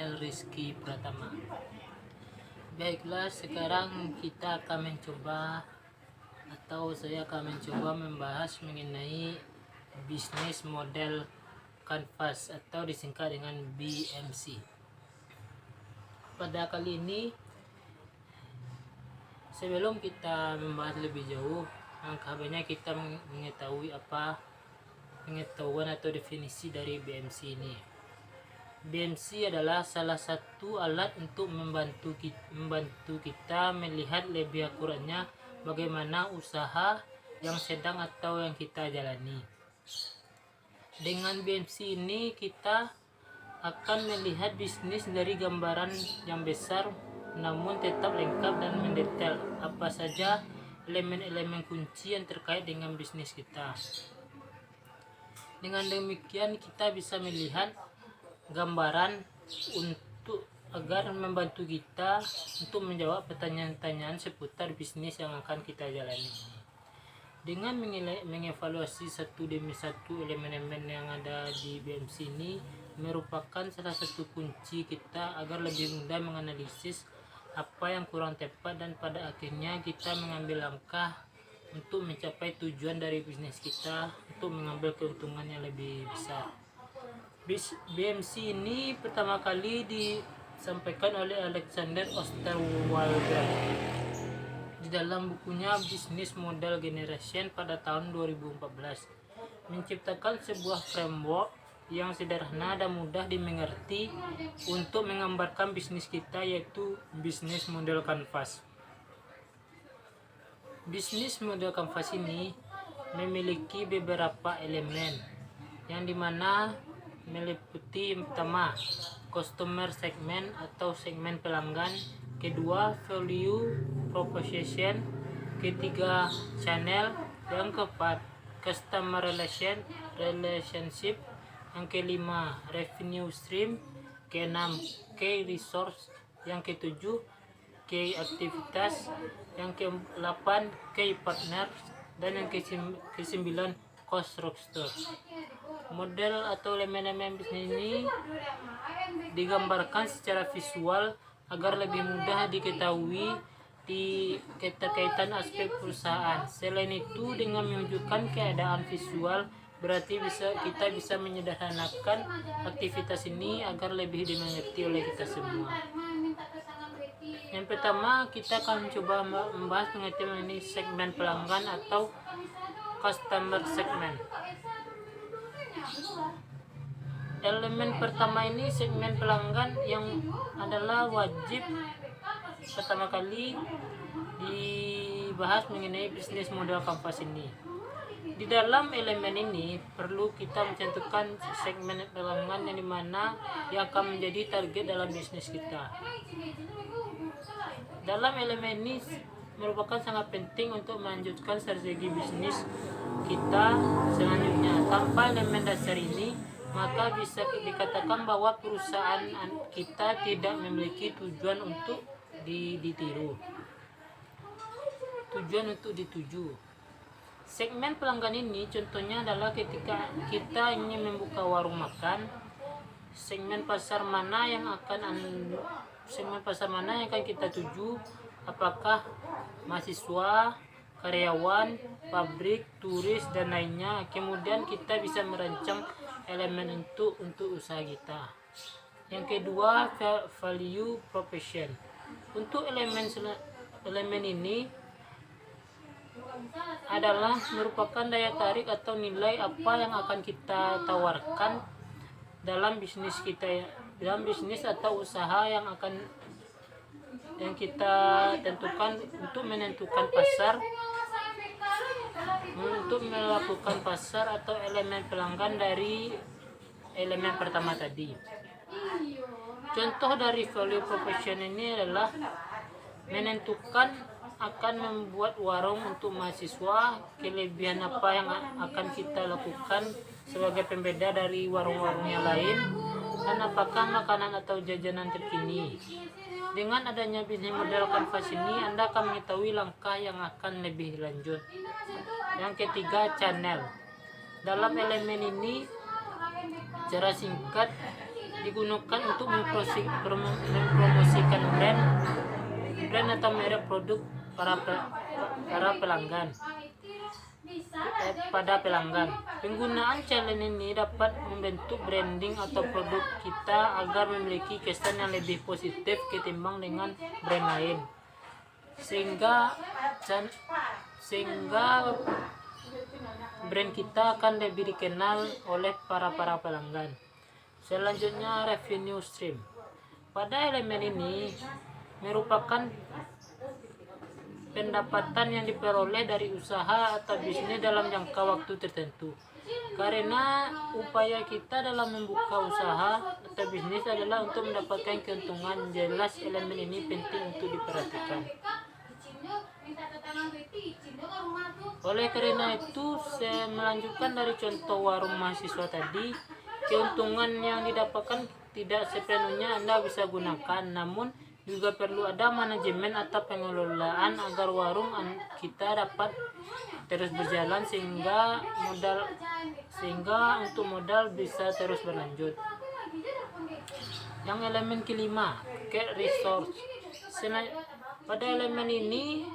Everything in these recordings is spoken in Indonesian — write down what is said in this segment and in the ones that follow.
L. Rizky Pratama. Baiklah, sekarang kita akan mencoba saya akan mencoba membahas mengenai bisnis model kanvas atau disingkat dengan BMC. Pada kali ini, sebelum kita membahas lebih jauh, alangkah baiknya kita mengetahui pengetahuan atau definisi dari BMC ini. BMC adalah salah satu alat untuk membantu kita melihat lebih akuratnya bagaimana usaha yang sedang atau yang kita jalani. Dengan BMC ini kita akan melihat bisnis dari gambaran yang besar, namun tetap lengkap dan mendetail apa saja elemen-elemen kunci yang terkait dengan bisnis kita. Dengan demikian kita bisa melihat gambaran agar membantu kita untuk menjawab pertanyaan-pertanyaan seputar bisnis yang akan kita jalani. Dengan mengevaluasi satu demi satu elemen-elemen yang ada di BMC ini merupakan salah satu kunci kita agar lebih mudah menganalisis apa yang kurang tepat dan pada akhirnya kita mengambil langkah untuk mencapai tujuan dari bisnis kita untuk mengambil keuntungan yang lebih besar. BMC ini pertama kali disampaikan oleh Alexander Osterwalder di dalam bukunya Business Model Generation pada tahun 2014, menciptakan sebuah framework yang sederhana dan mudah dimengerti untuk menggambarkan bisnis kita, yaitu bisnis model kanvas. Bisnis model kanvas ini memiliki beberapa elemen yang dimana meliputi pertama customer segment atau segmen pelanggan, kedua value proposition, ketiga channel, yang keempat customer relationship, yang kelima revenue stream, keenam key resource, yang ketujuh key aktivitas, yang ke-8 key partner, dan yang ke-9 cost structure. Model atau elemen-elemen bisnis ini digambarkan secara visual agar lebih mudah diketahui di keterkaitan aspek perusahaan. Selain itu, dengan menunjukkan keadaan visual berarti kita bisa menyederhanakan aktivitas ini agar lebih dimengerti oleh kita semua. Yang pertama, kita akan coba membahas mengenai segmen pelanggan atau customer segment. Elemen pertama ini segmen pelanggan yang adalah wajib pertama kali dibahas mengenai bisnis model kanvas ini. Di dalam elemen ini perlu kita mencantumkan segmen pelanggan yang dimana yang akan menjadi target dalam bisnis kita. Dalam elemen ini merupakan sangat penting untuk melanjutkan strategi bisnis kita selanjutnya. Tanpa elemen dasar ini, maka bisa dikatakan bahwa perusahaan kita tidak memiliki tujuan untuk ditiru. Tujuan untuk dituju. Segmen pelanggan ini contohnya adalah ketika kita ingin membuka warung makan, segmen pasar mana yang akan kita tuju? Apakah mahasiswa, karyawan, pabrik, turis, dan lainnya. Kemudian kita bisa merancang elemen untuk usaha kita. Yang kedua, value proposition. Untuk elemen ini adalah merupakan daya tarik atau nilai apa yang akan kita tawarkan dalam bisnis kita, dalam bisnis atau usaha yang kita tentukan untuk menentukan pasar, untuk melakukan pasar atau elemen pelanggan dari elemen pertama tadi. Contoh dari value proposition ini adalah menentukan akan membuat warung untuk mahasiswa, kelebihan apa yang akan kita lakukan sebagai pembeda dari warung-warung yang lain, dan apakah makanan atau jajanan terkini. Dengan adanya bisnis model kanvas ini, Anda akan mengetahui langkah yang akan lebih lanjut. Yang ketiga, channel. Dalam elemen ini, cara singkat digunakan untuk mempromosikan brand atau merek produk para pelanggan pada pelanggan. Penggunaan challenge ini dapat membentuk branding atau produk kita agar memiliki kesan yang lebih positif ketimbang dengan brand lain, sehingga brand kita akan lebih dikenal oleh para pelanggan. Selanjutnya, revenue stream. Pada elemen ini merupakan pendapatan yang diperoleh dari usaha atau bisnis dalam jangka waktu tertentu. Karena upaya kita dalam membuka usaha atau bisnis adalah untuk mendapatkan keuntungan, jelas elemen ini penting untuk diperhatikan. Oleh karena itu, saya melanjutkan dari contoh warung mahasiswa tadi. Keuntungan yang didapatkan tidak sepenuhnya Anda bisa gunakan, namun juga perlu ada manajemen atau pengelolaan agar warung kita dapat terus berjalan sehingga untuk modal bisa terus berlanjut. Yang elemen kelima, resource. Pada elemen ini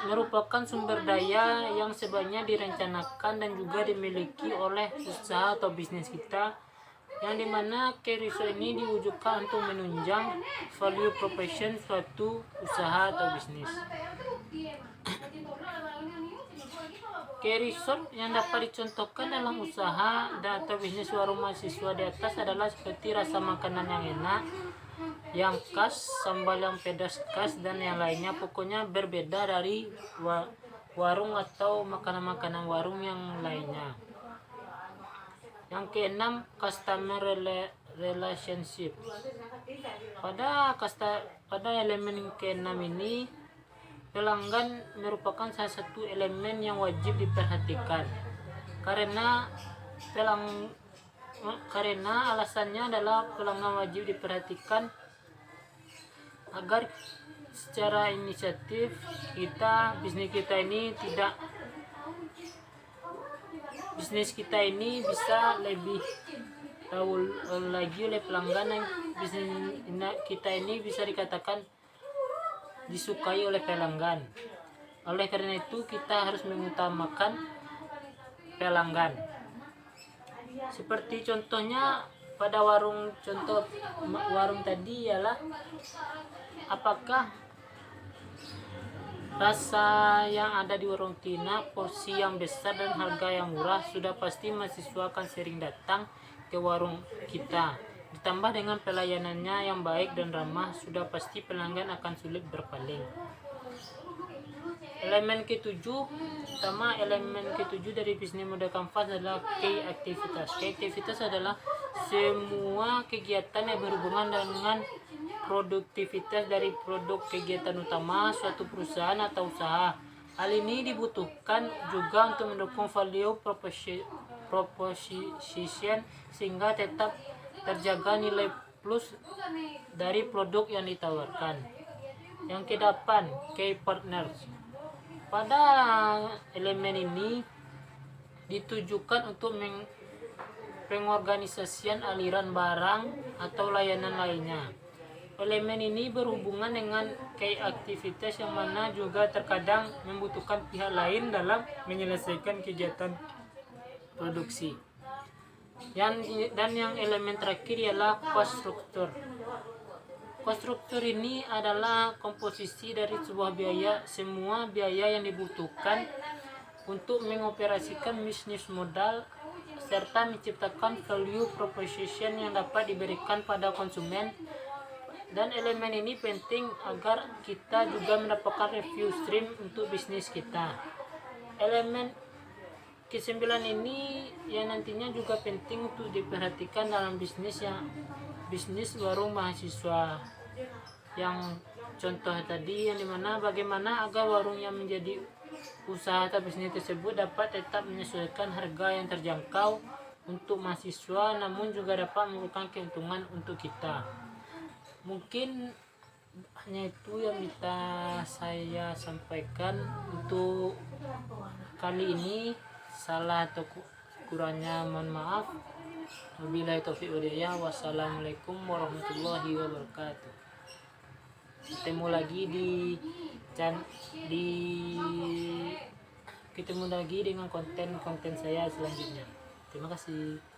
merupakan sumber daya yang sebaiknya direncanakan dan juga dimiliki oleh usaha atau bisnis kita, yang dimana key resource ini diwujudkan untuk menunjang value proposition suatu usaha atau bisnis. Key resource yang dapat dicontohkan dalam usaha dan atau bisnis warung mahasiswa di atas adalah seperti rasa makanan yang enak, yang khas, sambal yang pedas khas, dan yang lainnya. Pokoknya berbeda dari warung atau makanan-makanan warung yang lainnya. Yang keenam, customer relationship. Pada elemen keenam ini, pelanggan merupakan salah satu elemen yang wajib diperhatikan. Karena alasannya adalah pelanggan wajib diperhatikan agar secara inisiatif bisnis kita ini bisa lebih tahu lagi oleh pelanggan, yang bisnis kita ini bisa dikatakan disukai oleh pelanggan. Oleh karena itu kita harus mengutamakan pelanggan. Seperti contohnya pada warung tadi ialah apakah rasa yang ada di warung Tina, porsi yang besar dan harga yang murah, sudah pasti mahasiswa akan sering datang ke warung kita. Ditambah dengan pelayanannya yang baik dan ramah, sudah pasti pelanggan akan sulit berpaling. Elemen ketujuh dari bisnis model kanvas adalah key aktivitas. Key aktivitas adalah semua kegiatan yang berhubungan dengan produktivitas dari produk kegiatan utama suatu perusahaan atau usaha. Hal ini dibutuhkan juga untuk mendukung value proposition sehingga tetap terjaga nilai plus dari produk yang ditawarkan. Yang kedelapan, key partners. Pada elemen ini ditujukan untuk pengorganisasian aliran barang atau layanan lainnya. Elemen ini berhubungan dengan key aktivitas yang mana juga terkadang membutuhkan pihak lain dalam menyelesaikan kegiatan produksi. Dan yang elemen terakhir ialah cost structure. Cost structure ini adalah komposisi dari sebuah biaya, semua biaya yang dibutuhkan untuk mengoperasikan bisnis modal serta menciptakan value proposition yang dapat diberikan pada konsumen. Dan elemen ini penting agar kita juga mendapatkan revenue stream untuk bisnis kita. Elemen ke-9 ini yang nantinya juga penting untuk diperhatikan dalam bisnis warung mahasiswa. Yang contoh tadi, yang dimana bagaimana agar warung yang menjadi usaha atau bisnis tersebut dapat tetap menyesuaikan harga yang terjangkau untuk mahasiswa, namun juga dapat memberikan keuntungan untuk kita. Mungkin hanya itu yang bisa saya sampaikan untuk kali ini. Salah atau kurangnya mohon maaf. Wabillahi taufiq wal hidayah. Wassalamualaikum warahmatullahi wabarakatuh. Ketemu lagi di ketemu lagi dengan konten-konten saya selanjutnya. Terima kasih.